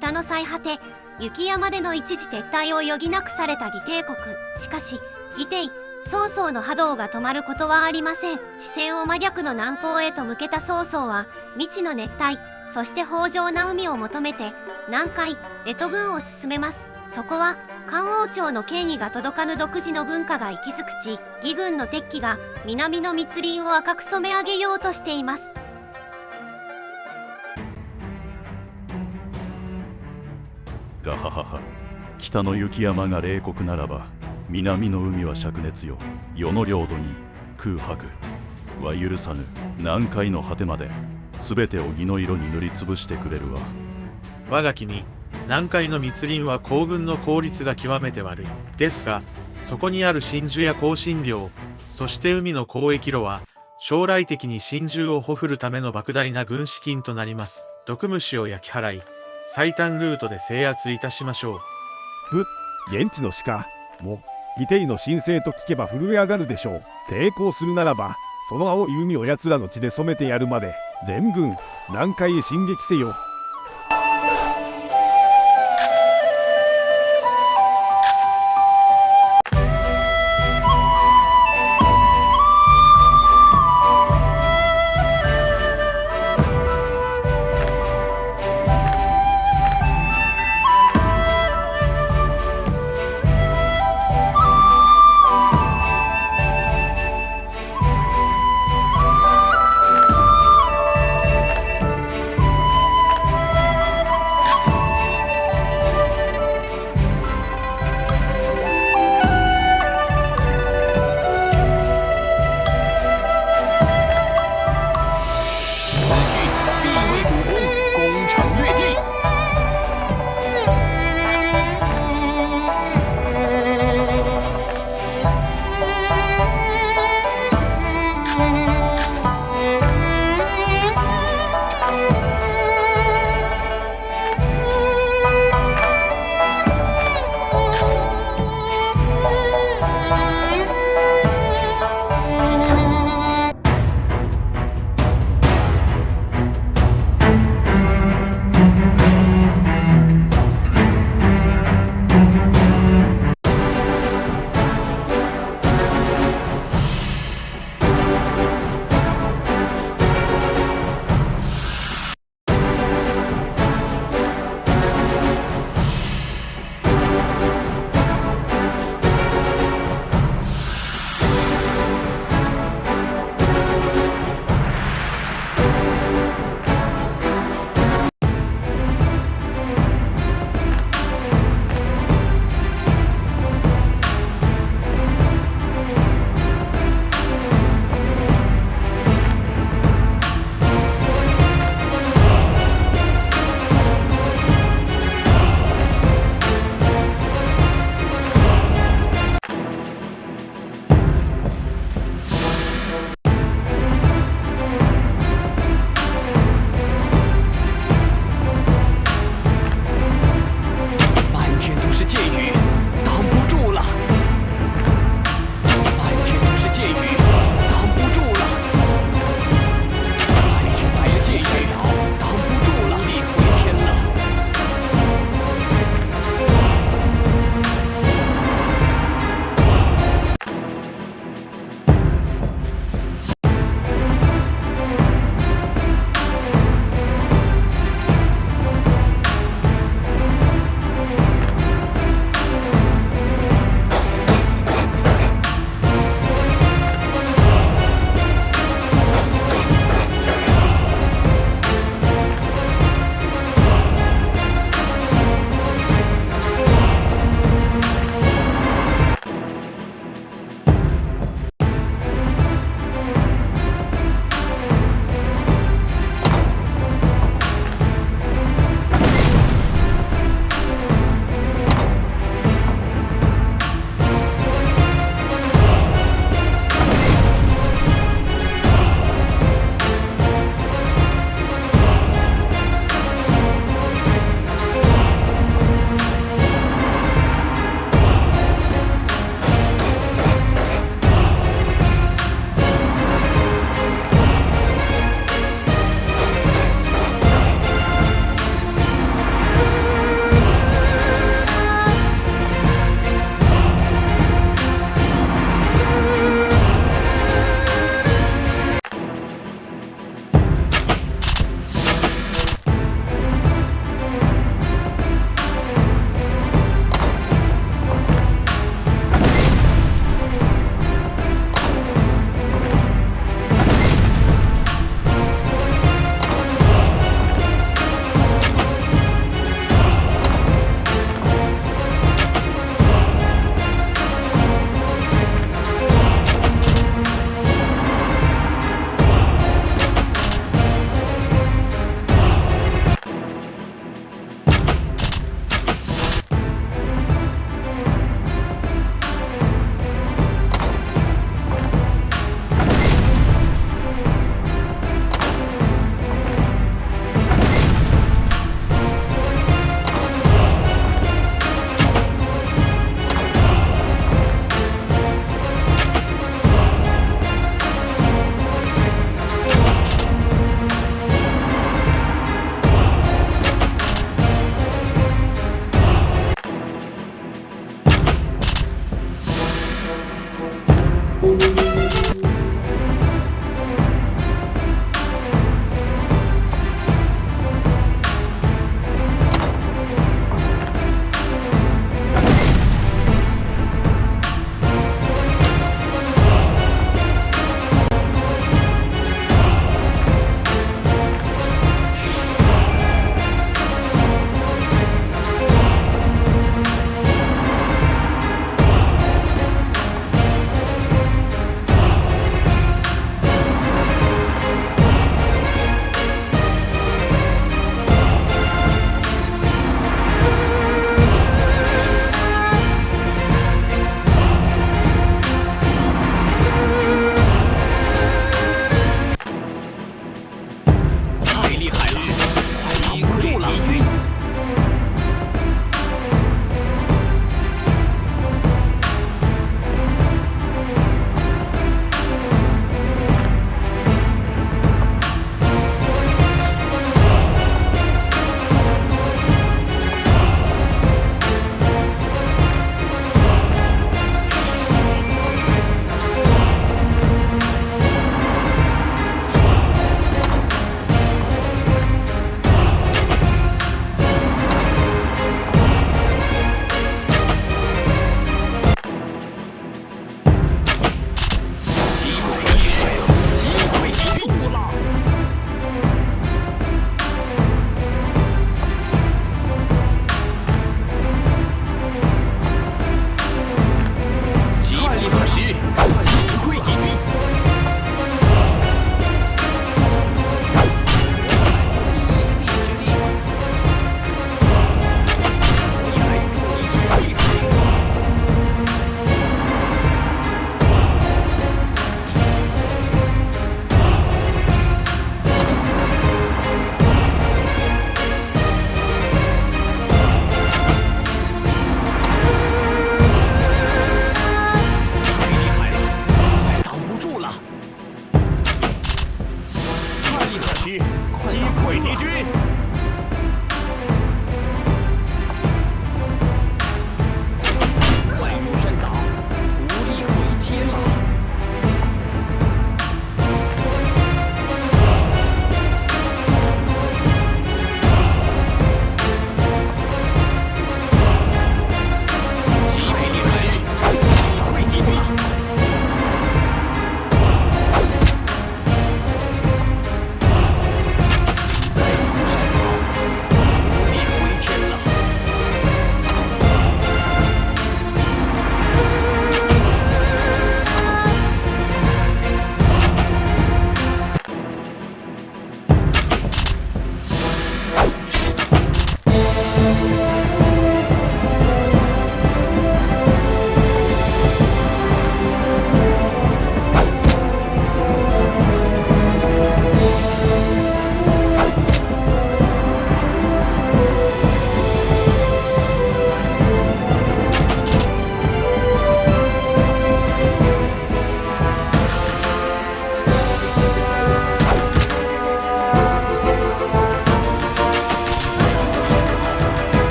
北の最果て雪山での一時撤退を余儀なくされた魏帝国。しかし魏帝曹操の波動が止まることはありません。視線を真逆の南方へと向けた曹操は未知の熱帯、そして豊穣な海を求めて南海へと軍を進めます。そこは漢王朝の権威が届かぬ独自の文化が息づく地。魏軍の鉄騎が南の密林を赤く染め上げようとしています。ガハハハ。北の雪山が冷酷ならば南の海は灼熱よ。世の領土に空白は許さぬ。南海の果てまで全てを義の色に塗りつぶしてくれるわ。我が君、南海の密林は行軍の効率が極めて悪い。ですが、そこにある真珠や香辛料、そして海の交易路は、将来的に真珠をほふるための莫大な軍資金となります。毒虫を焼き払い、最短ルートで制圧いたしましょう。現地の鹿も魏帝の神聖と聞けば震え上がるでしょう。抵抗するならば、その青い海を奴らの血で染めてやるまで、全軍南海へ進撃せよ。期，击溃敌军。快如山倒，无力回天了。击溃敌军，击溃敌军。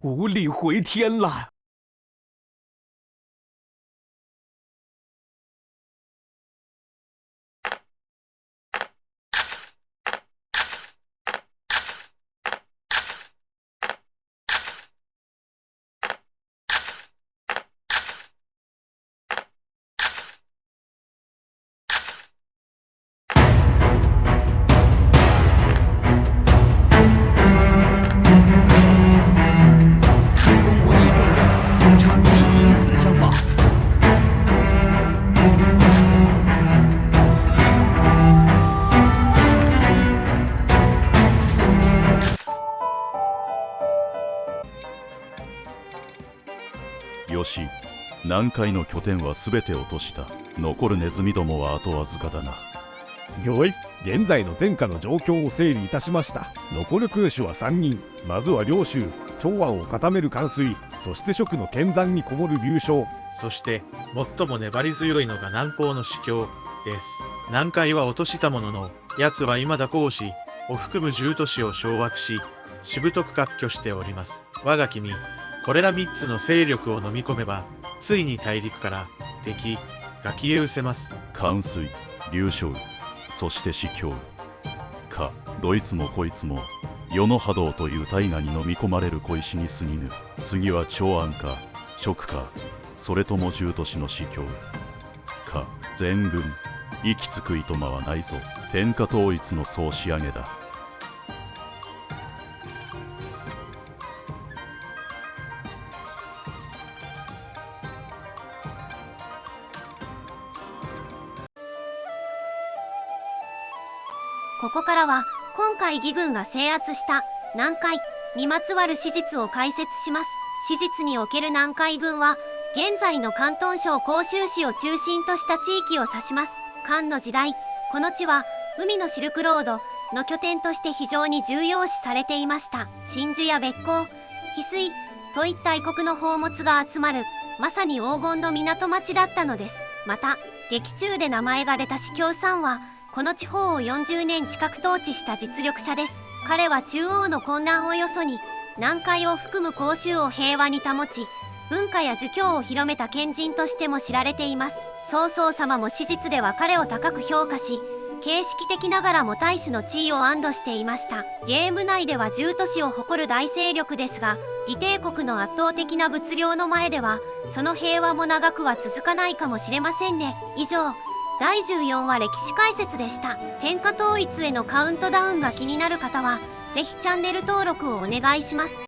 无力回天了。よし、南海の拠点は全て落とした。残るネズミどもはあとわずかだな。よい、現在の天下の状況を整理いたしました。残る君主は3人。まずは領州、長安を固める韓遂、そして蜀の剣山にこもる劉将。そして最も粘り強いのが南方の司教です。南海は落としたものの、奴は未だ孔子を含む10都市を掌握し、しぶとく割拠しております。我が君、これら3つの勢力を飲み込めば、ついに大陸から敵が消え失せます。韓遂、劉将、そして司教か、どいつもこいつも世の波動という大河に飲み込まれる小石に過ぎぬ。次は長安か蜀か、それとも10都市の司教か。全軍息つくいとまはないぞ。天下統一の総仕上げだ。ここからは今回魏軍が制圧した南海にまつわる史実を解説します。史実における南海軍は現在の広東省広州市を中心とした地域を指します。漢の時代、この地は海のシルクロードの拠点として非常に重要視されていました。真珠やべっ甲、翡翠といった異国の宝物が集まるまさに黄金の港町だったのです。また劇中で名前が出た司教さんはこの地方を40年近く統治した実力者です。彼は中央の混乱をよそに南海を含む広州を平和に保ち、文化や儒教を広めた賢人としても知られています。曹操様も史実では彼を高く評価し、形式的ながらも大使の地位を安堵していました。ゲーム内では10都市を誇る大勢力ですが、魏帝国の圧倒的な物量の前ではその平和も長くは続かないかもしれませんね。以上、第14話歴史解説でした。天下統一へのカウントダウンが気になる方はぜひチャンネル登録をお願いします。